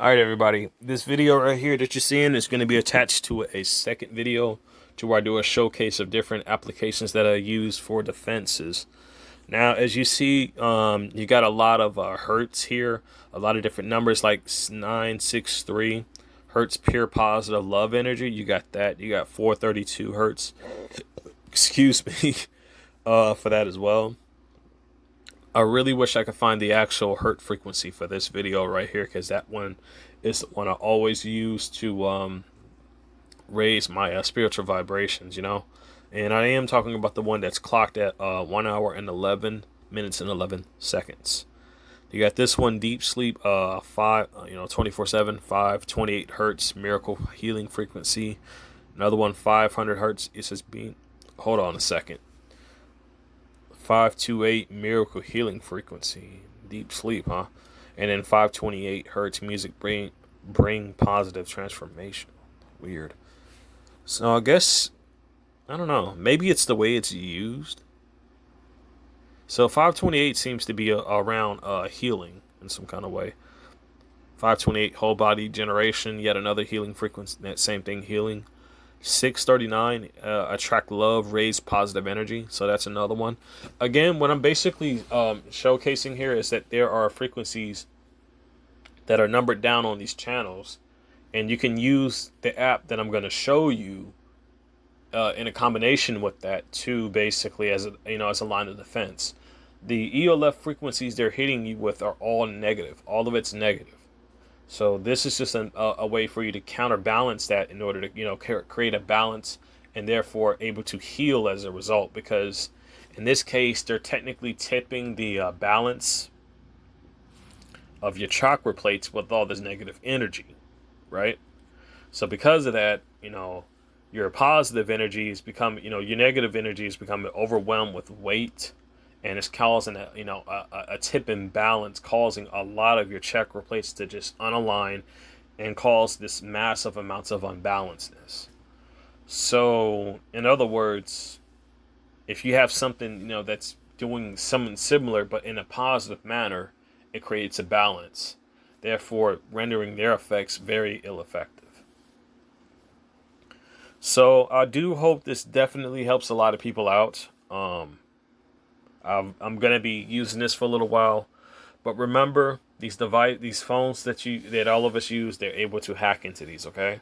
Alright everybody, this video right here that you're seeing is going to be attached to a second video to where I do a showcase of different applications that I use for defenses. Now as you see, you got a lot of hertz here, a lot of different numbers like 963 hertz pure positive love energy. You got that. You got 432 hertz, excuse me, for that as well. I really wish I could find the actual hertz frequency for this video right here, because that one is the one I always use to raise my spiritual vibrations, And I am talking about the one that's clocked at 1 hour and 11 minutes and 11 seconds. You got this one, deep sleep, 24/7, 528 hertz, miracle healing frequency. Another one, 500 hertz. It says being, hold on a second. 528 miracle healing frequency, deep sleep, huh? And then 528 hertz music bring positive transformation. Weird. So I guess I don't know. Maybe it's the way it's used. So 528 seems to be around healing in some kind of way. 528 whole body generation, yet another healing frequency. That same thing, healing. 639 attract love, raise positive energy. So that's another one. Again, what I'm basically showcasing here is that there are frequencies that are numbered down on these channels, and you can use the app that I'm going to show you in a combination with that to basically as a line of defense. The ELF frequencies they're hitting you with are all negative. All of it's negative. So this is just a way for you to counterbalance that in order to create a balance and therefore able to heal as a result. Because in this case, they're technically tipping the balance of your chakra plates with all this negative energy, right? So because of that, your positive energy is your negative energy is becoming overwhelmed with weight, and it's causing a tip imbalance, causing a lot of your chakra plates to just unalign and cause this massive amounts of unbalancedness. So, in other words, if you have something that's doing something similar but in a positive manner, it creates a balance, therefore rendering their effects very ill effective. So I do hope this definitely helps a lot of people out. I'm gonna be using this for a little while, but remember these phones that all of us use, they're able to hack into these. Okay,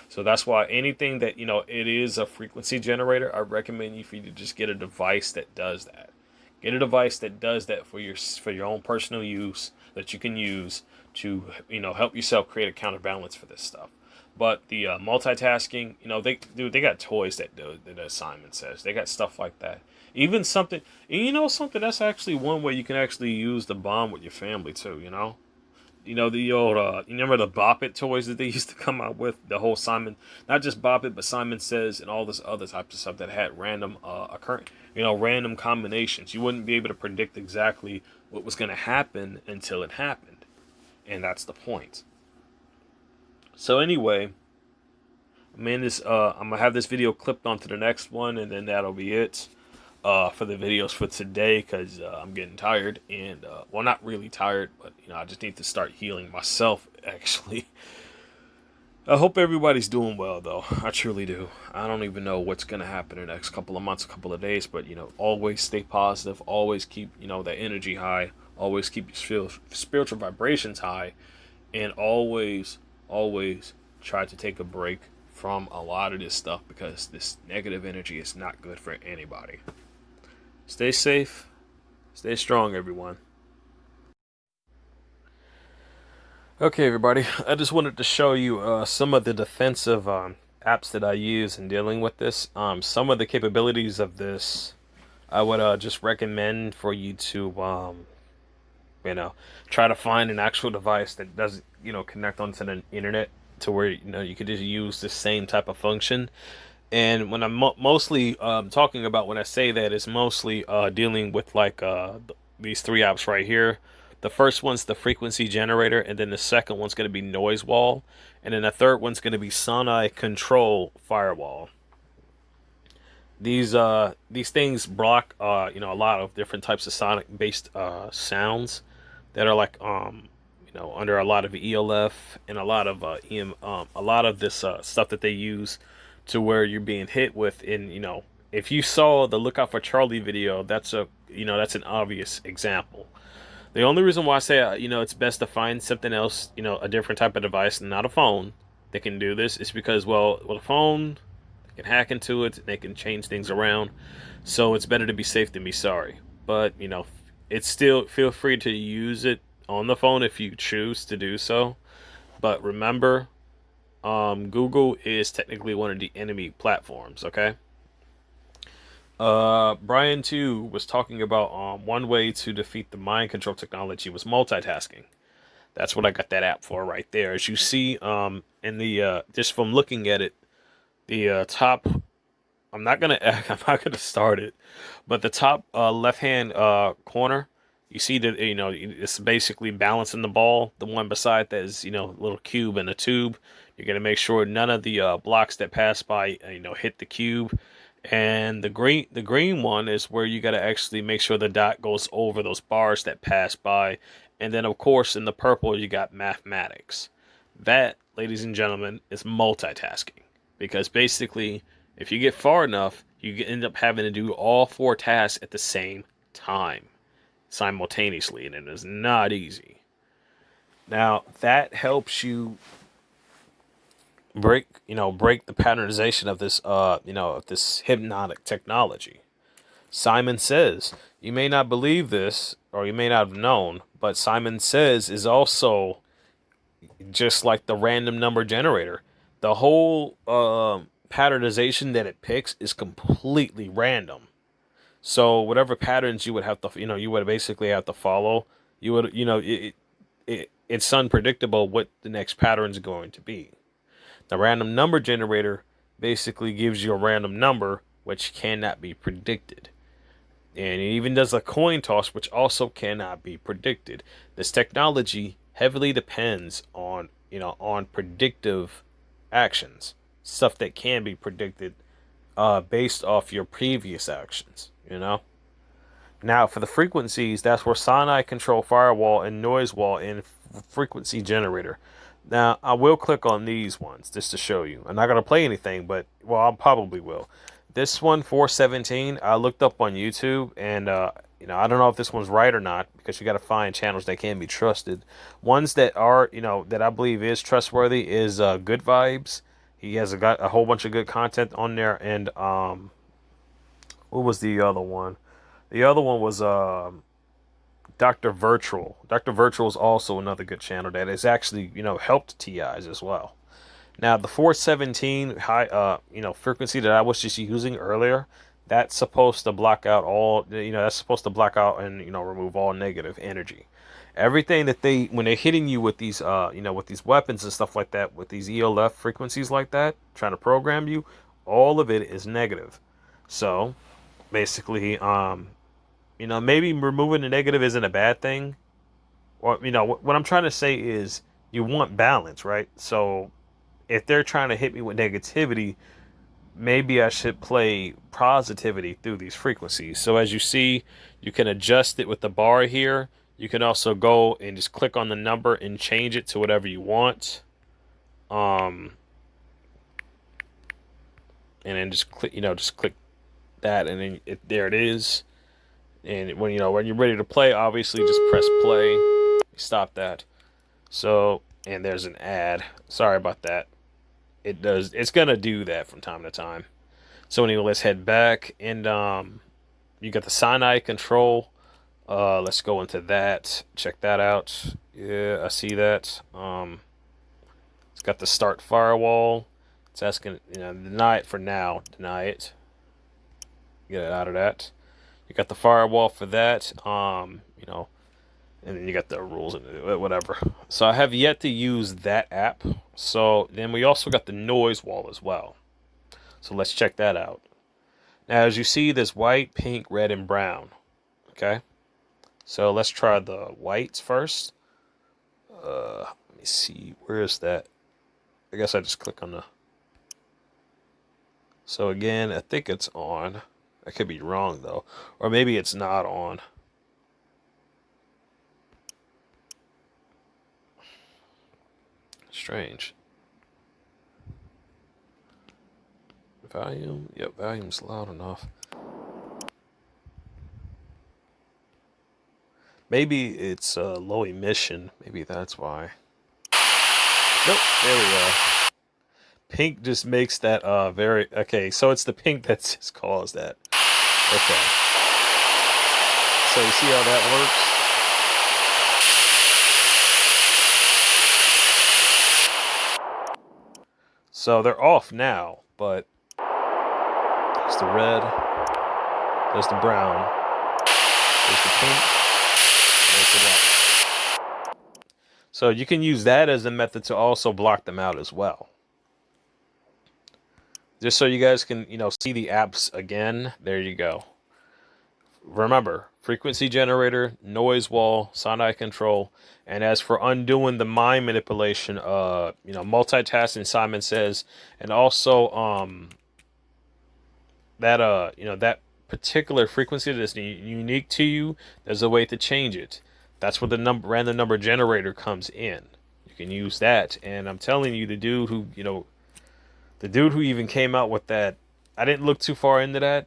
so that's why anything that it is a frequency generator, I recommend you to just get a device that does that. Get a device that does that for your own personal use that you can use to help yourself create a counterbalance for this stuff. But the multitasking, they got toys that do that. Simon says they got stuff like that. Even something, something that's actually one way you can actually use the bond with your family too. The old you remember the Bop It toys that they used to come out with, the whole Simon, not just Bop It but Simon Says and all this other types of stuff that had random occurring, random combinations. You wouldn't be able to predict exactly what was going to happen until it happened, and that's the point. So anyway, I'm gonna have this video clipped onto the next one, and then that'll be it for the videos for today, because I'm getting tired, and well, not really tired, but I just need to start healing myself. Actually, I hope everybody's doing well, though. I truly do. I don't even know what's gonna happen in the next couple of months, a couple of days, but always stay positive. Always keep that energy high. Always keep your spiritual vibrations high, and always try to take a break from a lot of this stuff, because this negative energy is not good for anybody. Stay safe, stay strong, everyone. Okay, everybody, I just wanted to show you some of the defensive apps that I use in dealing with this. Some of the capabilities of this I would just recommend for you to try to find an actual device that doesn't connect onto the internet, to where you could just use the same type of function. And when I'm mostly talking about, when I say that, is mostly dealing with like these three apps right here. The first one's the frequency generator, and then the second one's going to be noise wall, and then the third one's going to be Sonai control firewall. These things block a lot of different types of sonic based sounds that are like under a lot of ELF and a lot of a lot of this stuff that they use to where you're being hit with. And if you saw the Look Out for Charlie video, that's that's an obvious example. The only reason why I say it's best to find something else, a different type of device, not a phone, that can do this is because well, a phone, they can hack into it, they can change things around, so it's better to be safe than be sorry. But it's still, feel free to use it on the phone if you choose to do so. But remember, Google is technically one of the enemy platforms. Okay. Brian too was talking about one way to defeat the mind control technology was multitasking. That's what I got that app for right there. As you see, in the just from looking at it, the top. I'm not gonna I'm not gonna start it, but the top left hand corner, you see that it's basically balancing the ball. The one beside that is a little cube and a tube. You're gonna make sure none of the blocks that pass by hit the cube. And the green one is where you got to actually make sure the dot goes over those bars that pass by. And then of course in the purple you got mathematics. That, ladies and gentlemen, is multitasking, because basically if you get far enough, you end up having to do all four tasks at the same time simultaneously, and it is not easy. Now that helps you break the patternization of this of this hypnotic technology. Simon Says, you may not believe this or you may not have known, but Simon Says is also just like the random number generator. The whole patternization that it picks is completely random. So whatever patterns you would have to you would basically have to follow, you would it's unpredictable what the next pattern is going to be. The random number generator basically gives you a random number which cannot be predicted. And it even does a coin toss which also cannot be predicted. This technology heavily depends on, on predictive actions, stuff that can be predicted based off your previous actions. Now, for the frequencies, that's where Sinai control firewall and noise wall and frequency generator. Now, I will click on these ones just to show you. I'm not going to play anything, but, well, I probably will. This one, 417, I looked up on YouTube, and, I don't know if this one's right or not, because you got to find channels that can be trusted. Ones that are, that I believe is trustworthy is Good Vibes. He has got a whole bunch of good content on there, and, what was the other one? The other one was, Dr. Virtual. Dr. Virtual is also another good channel that has actually, helped TIs as well. Now, the 417 high, frequency that I was just using earlier, that's supposed to block out all, that's supposed to block out and, remove all negative energy. Everything that when they're hitting you with these, with these weapons and stuff like that, with these ELF frequencies like that, trying to program you, all of it is negative. So, basically, maybe removing the negative isn't a bad thing. Or, what I'm trying to say is you want balance, right? So if they're trying to hit me with negativity, maybe I should play positivity through these frequencies. So as you see, you can adjust it with the bar here. You can also go and just click on the number and change it to whatever you want. And then just click that, and then there it is. And when you're ready to play, obviously just press play. Stop that. So, and there's an ad. Sorry about that. It's gonna do that from time to time. So anyway, let's head back, and you got the Sinai control. Let's go into that. Check that out. Yeah, I see that. It's got the start firewall. It's asking, deny it for now. Deny it. Get it out of that. You got the firewall for that. And then you got the rules and whatever. So I have yet to use that app. So then we also got the noise wall as well. So let's check that out. Now, as you see, there's white, pink, red, and brown. Okay. So let's try the whites first. Let me see. Where is that? I guess I just click on the. So again, I think it's on. I could be wrong though. Or maybe it's not on. Strange. Volume? Yep, volume's loud enough. Maybe it's low emission. Maybe that's why. Nope, there we go. Pink just makes that very... Okay, so it's the pink that just caused that. Okay. So you see how that works? So they're off now, but there's the red, there's the brown, there's the pink, and there's the white. So you can use that as a method to also block them out as well. Just so you guys can, see the apps again. There you go. Remember, frequency generator, noise wall, sound control, and as for undoing the mind manipulation, multitasking, Simon says, and also that particular frequency that's unique to you, there's a way to change it. That's where the random number generator comes in. You can use that, and I'm telling you, the dude who even came out with that, I didn't look too far into that.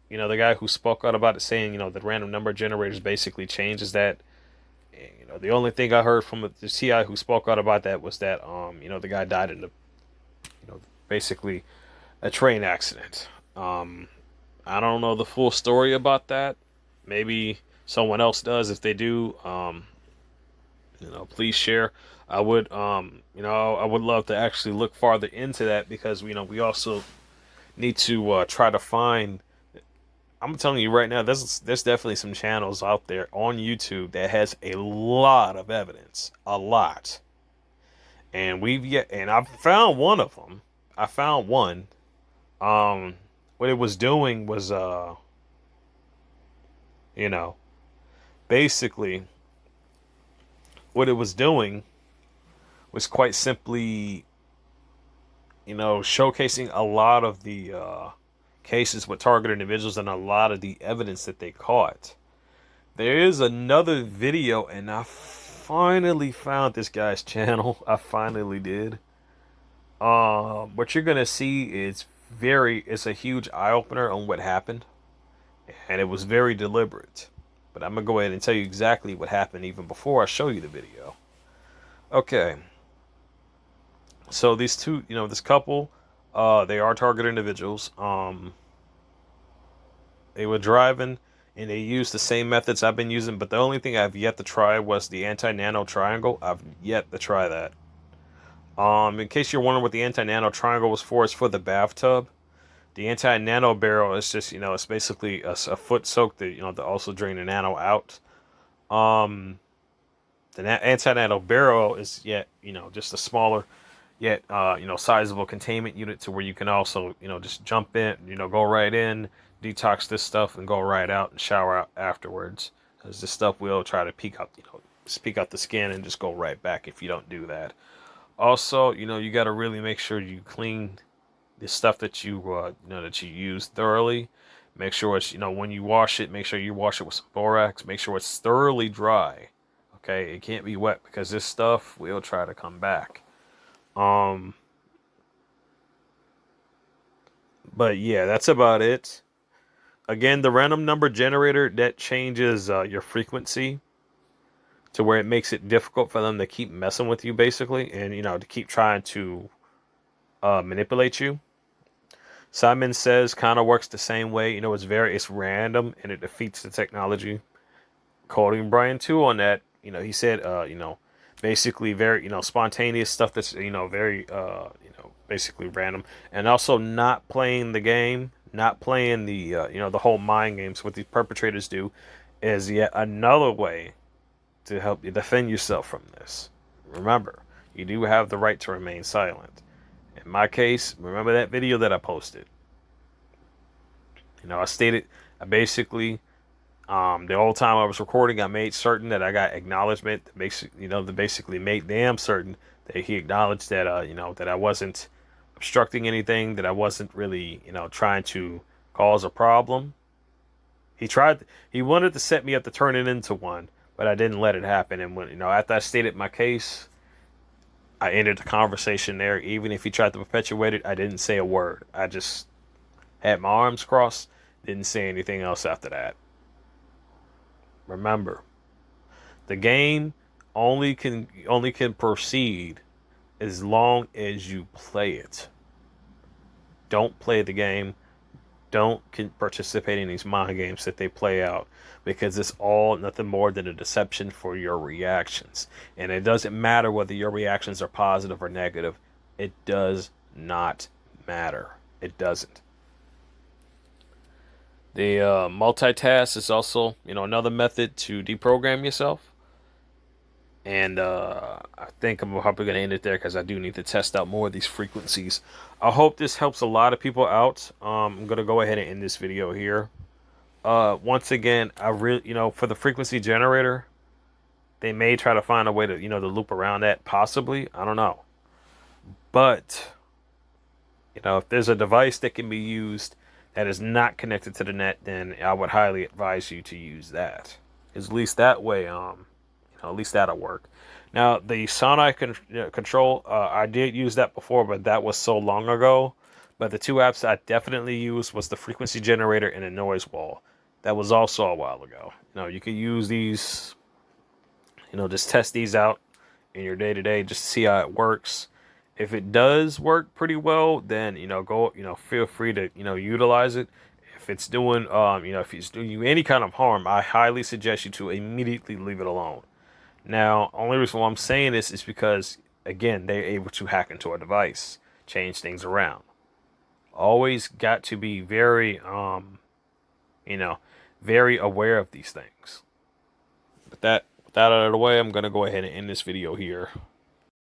The guy who spoke out about it saying, the random number generators basically changes that. The only thing I heard from the CI who spoke out about that was that, the guy died in basically a train accident. I don't know the full story about that. Maybe someone else does. If they do, please share. I would, I would love to actually look farther into that because, we also need to try to find. I'm telling you right now, there's definitely some channels out there on YouTube that has a lot of evidence, a lot. And I've found one of them. I found one. What it was doing was, basically, what it was doing was quite simply, showcasing a lot of the cases with targeted individuals and a lot of the evidence that they caught. There is another video, and I finally found this guy's channel. I finally did. What you're gonna see is it's a huge eye-opener on what happened, and it was very deliberate. But I'm gonna go ahead and tell you exactly what happened even before I show you the video. Okay. So these two, this couple, they are targeted individuals. They were driving, and they used the same methods I've been using, but the only thing I've yet to try was the anti-nano triangle. I've yet to try that. In case you're wondering what the anti-nano triangle was for, it's for the bathtub. The anti-nano barrel is just, it's basically a foot soak to, to also drain the nano out. The anti-nano barrel is yet, just a smaller, yet, sizable containment unit to where you can also, just jump in, go right in, detox this stuff, and go right out and shower out afterwards. Because this stuff will try to peek out the skin and just go right back if you don't do that. Also, you got to really make sure you clean the stuff that you use thoroughly. Make sure it's, when you wash it, make sure you wash it with some borax. Make sure it's thoroughly dry. Okay, it can't be wet because this stuff will try to come back. But yeah, that's about it. Again, the random number generator, that changes your frequency to where it makes it difficult for them to keep messing with you, basically, and to keep trying to manipulate you. Simon says kind of works the same way. It's random and it defeats the technology. Quoting Brian too on that, he said, basically very, spontaneous stuff that's, very, basically random, and also not playing the game, not playing the, the whole mind games. What these perpetrators do is yet another way to help you defend yourself from this. Remember, you do have the right to remain silent. In my case, remember that video that I posted. I basically, the whole time I was recording, I made certain that I got acknowledgement. That basically made damn certain that he acknowledged that, that I wasn't obstructing anything, that I wasn't really, trying to cause a problem. He wanted to set me up to turn it into one, but I didn't let it happen. And when, after I stated my case, I ended the conversation there. Even if he tried to perpetuate it, I didn't say a word. I just had my arms crossed, didn't say anything else after that. Remember, the game only can proceed as long as you play it. Don't play the game. Don't participate in these mind games that they play out, because it's all nothing more than a deception for your reactions. And it doesn't matter whether your reactions are positive or negative. It does not matter. It doesn't. The multitask is also, another method to deprogram yourself. And I think I'm probably going to end it there because I do need to test out more of these frequencies. I hope this helps a lot of people out. I'm going to go ahead and end this video here. Once again, I really, for the frequency generator, they may try to find a way to, to loop around that, possibly. I don't know. But, if there's a device that can be used that is not connected to the net, then I would highly advise you to use that. At least that way, at least that'll work. Now, the Sonic control, I did use that before, but that was so long ago. But the two apps I definitely used was the frequency generator and the noise wall. That was also a while ago. You could use these, just test these out in your day-to-day, just see how it works. If it does work pretty well, then, go, feel free to, utilize it. If it's doing, if it's doing you any kind of harm, I highly suggest you to immediately leave it alone. Now, only reason why I'm saying this is because, again, they're able to hack into a device, change things around. Always got to be very, very aware of these things. With that out of the way, I'm going to go ahead and end this video here.